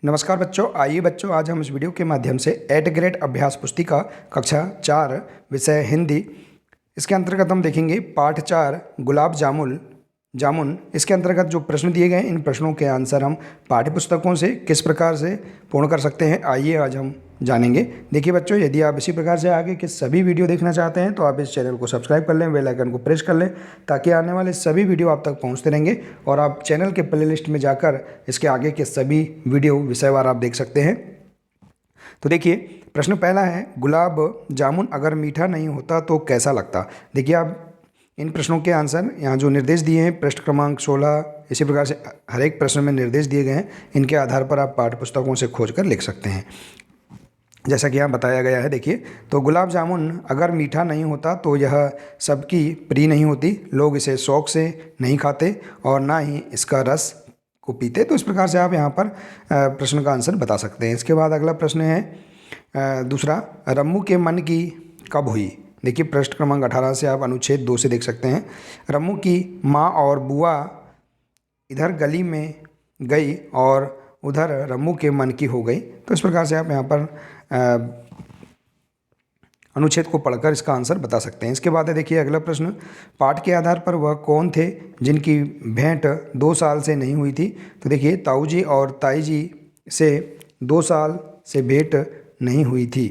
नमस्कार बच्चों, आइए बच्चों आज हम इस वीडियो के माध्यम से 8th ग्रेड अभ्यास पुस्तिका कक्षा 4 विषय हिंदी, इसके अंतर्गत हम देखेंगे पाठ 4 गुलाब जामुन। इसके अंतर्गत जो प्रश्न दिए गए इन प्रश्नों के आंसर हम पाठ्य पुस्तकों से किस प्रकार से पूर्ण कर सकते हैं, आइए आज हम जानेंगे। देखिए बच्चों, यदि आप इसी प्रकार से आगे के सभी वीडियो देखना चाहते हैं तो आप इस चैनल को सब्सक्राइब कर लें, बेल आइकन को प्रेस कर लें ताकि आने वाले सभी वीडियो आप तक पहुंचते रहेंगे और आप चैनल के प्लेलिस्ट में जाकर इसके आगे के सभी वीडियो विषयवार आप देख सकते हैं। तो देखिए प्रश्न पहला है, गुलाब जामुन अगर मीठा नहीं होता तो कैसा लगता। देखिए आप इन प्रश्नों के आंसर यहाँ जो निर्देश दिए हैं पृष्ठ क्रमांक 16, इसी प्रकार से हर एक प्रश्न में निर्देश दिए गए हैं, इनके आधार पर आप पाठ्य पुस्तकों से खोज कर लिख सकते हैं जैसा कि यहाँ बताया गया है। देखिए तो गुलाब जामुन अगर मीठा नहीं होता तो यह सबकी प्रिय नहीं होती, लोग इसे शौक से नहीं खाते और ना ही इसका रस को पीते। तो इस प्रकार से आप यहाँ पर प्रश्न का आंसर बता सकते हैं। इसके बाद अगला प्रश्न है दूसरा, रम्मू के मन की कब हुई। देखिए पृष्ठ क्रमांक 18 से आप अनुच्छेद 2 से देख सकते हैं। रम्मू की माँ और बुआ इधर गली में गई और उधर रम्मू के मन की हो गई। तो इस प्रकार से आप यहाँ पर अनुच्छेद को पढ़कर इसका आंसर बता सकते हैं। इसके बाद है देखिए अगला प्रश्न, पाठ के आधार पर वह कौन थे जिनकी भेंट 2 साल से नहीं हुई थी। तो देखिए ताऊ जी और ताई जी से 2 साल से भेंट नहीं हुई थी।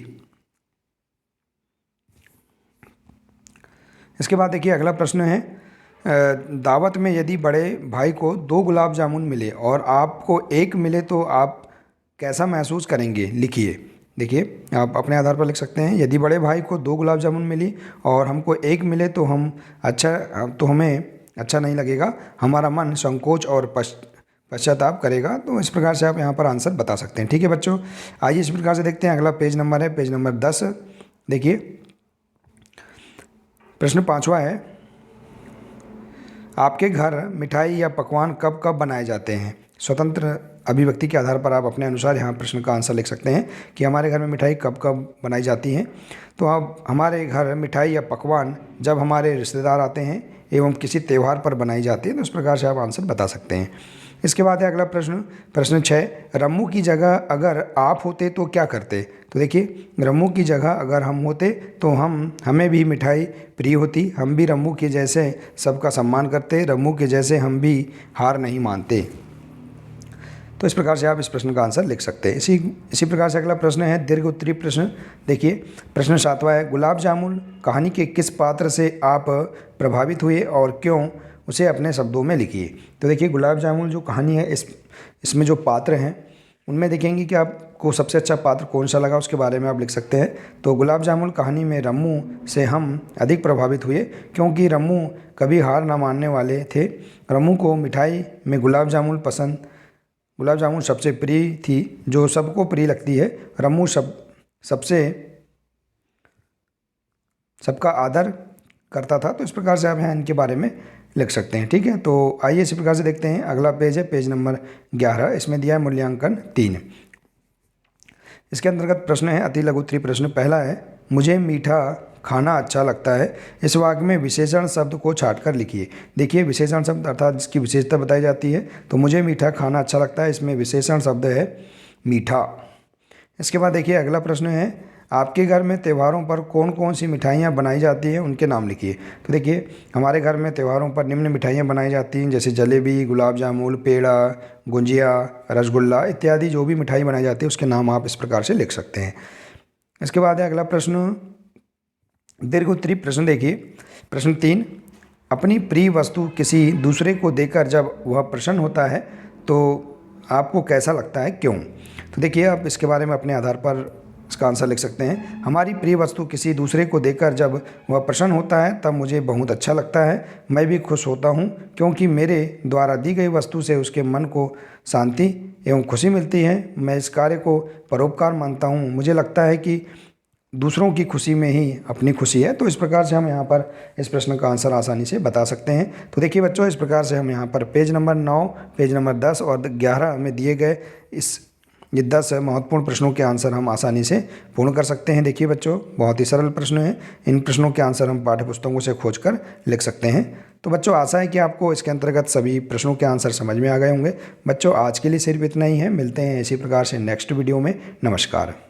इसके बाद देखिए अगला प्रश्न है, दावत में यदि बड़े भाई को 2 गुलाब जामुन मिले और आपको 1 मिले तो आप कैसा महसूस करेंगे, लिखिए। देखिए आप अपने आधार पर लिख सकते हैं। यदि बड़े भाई को 2 गुलाब जामुन मिली और हमको 1 मिले तो हमें अच्छा नहीं लगेगा, हमारा मन संकोच और पश्चाताप करेगा। तो इस प्रकार से आप यहाँ पर आंसर बता सकते हैं। ठीक है बच्चों, आइए इस प्रकार से देखते हैं। अगला पेज नंबर है पेज नंबर 10। देखिए प्रश्न 5वां है, आपके घर मिठाई या पकवान कब कब बनाए जाते हैं। स्वतंत्र अभिव्यक्ति के आधार पर आप अपने अनुसार यहाँ प्रश्न का आंसर लिख सकते हैं कि हमारे घर में मिठाई कब कब बनाई जाती हैं। तो आप हमारे घर मिठाई या पकवान जब हमारे रिश्तेदार आते हैं एवं किसी त्यौहार पर बनाई जाती है। तो इस प्रकार से आप आंसर बता सकते हैं। इसके बाद है अगला प्रश्न 6, रम्मू की जगह अगर आप होते तो क्या करते। तो देखिए रम्मू की जगह अगर हम होते तो हमें भी मिठाई प्रिय होती, हम भी रम्मू के जैसे सबका सम्मान करते, रम्मू के जैसे हम भी हार नहीं मानते। तो इस प्रकार से आप इस प्रश्न का आंसर लिख सकते हैं। इसी प्रकार से अगला प्रश्न है दीर्घ उत्तरीय प्रश्न। देखिए प्रश्न 7वां है, गुलाब जामुन कहानी के किस पात्र से आप प्रभावित हुए और क्यों, उसे अपने शब्दों में लिखिए। तो देखिए गुलाब जामुन जो कहानी है इसमें जो पात्र हैं उनमें देखेंगे कि आपको सबसे अच्छा पात्र कौन सा लगा, उसके बारे में आप लिख सकते हैं। तो गुलाब जामुन कहानी में रम्मू से हम अधिक प्रभावित हुए क्योंकि रम्मू कभी हार ना मानने वाले थे। रम्मू को मिठाई में गुलाब जामुन सबसे प्रिय थी, जो सबको प्रिय लगती है। रम्मू सबका आदर करता था। तो इस प्रकार से आप यहाँ इनके बारे में लिख सकते हैं। ठीक है, तो आइए इसी प्रकार से देखते हैं। अगला पेज है पेज नंबर 11, इसमें दिया है मूल्यांकन 3। इसके अंतर्गत प्रश्न है अति लघु उत्तरीय प्रश्न। पहला है, मुझे मीठा खाना अच्छा लगता है, इस वाक्य में विशेषण शब्द को छांटकर लिखिए। देखिए विशेषण शब्द अर्थात जिसकी विशेषता बताई जाती है। तो मुझे मीठा खाना अच्छा लगता है, इसमें विशेषण शब्द है मीठा। इसके बाद देखिए अगला प्रश्न है, आपके घर में त्योहारों पर कौन कौन सी मिठाइयाँ बनाई जाती हैं, उनके नाम लिखिए। तो देखिए हमारे घर में त्योहारों पर निम्न मिठाइयाँ बनाई जाती हैं, जैसे जलेबी, गुलाब जामुन, पेड़ा, गुंजिया, रसगुल्ला इत्यादि जो भी मिठाई बनाई जाती है उसके नाम आप इस प्रकार से लिख सकते हैं। इसके बाद है अगला प्रश्न दीर्घ उत्तरीय प्रश्न। देखिए प्रश्न 3, अपनी प्रिय वस्तु किसी दूसरे को देकर जब वह प्रसन्न होता है तो आपको कैसा लगता है, क्यों। तो देखिए आप इसके बारे में अपने आधार पर इसका आंसर लिख सकते हैं। हमारी प्रिय वस्तु किसी दूसरे को देकर जब वह प्रसन्न होता है तब मुझे बहुत अच्छा लगता है, मैं भी खुश होता हूँ क्योंकि मेरे द्वारा दी गई वस्तु से उसके मन को शांति एवं खुशी मिलती है। मैं इस कार्य को परोपकार मानता हूँ, मुझे लगता है कि दूसरों की खुशी में ही अपनी खुशी है। तो इस प्रकार से हम यहाँ पर इस प्रश्न का आंसर आसानी से बता सकते हैं। तो देखिए बच्चों इस प्रकार से हम यहाँ पर पेज नंबर 9, पेज नंबर 10 और 11 में दिए गए इस ये 10 महत्वपूर्ण प्रश्नों के आंसर हम आसानी से पूर्ण कर सकते हैं। देखिए बच्चों, बहुत ही सरल प्रश्न हैं। इन प्रश्नों के आंसर हम पाठ्य पुस्तकों से खोजकर लिख सकते हैं। तो बच्चों, आशा है कि आपको इसके अंतर्गत सभी प्रश्नों के आंसर समझ में आ गए होंगे। बच्चों, आज के लिए सिर्फ इतना ही है। मिलते हैं इसी प्रकार से नेक्स्ट वीडियो में। नमस्कार।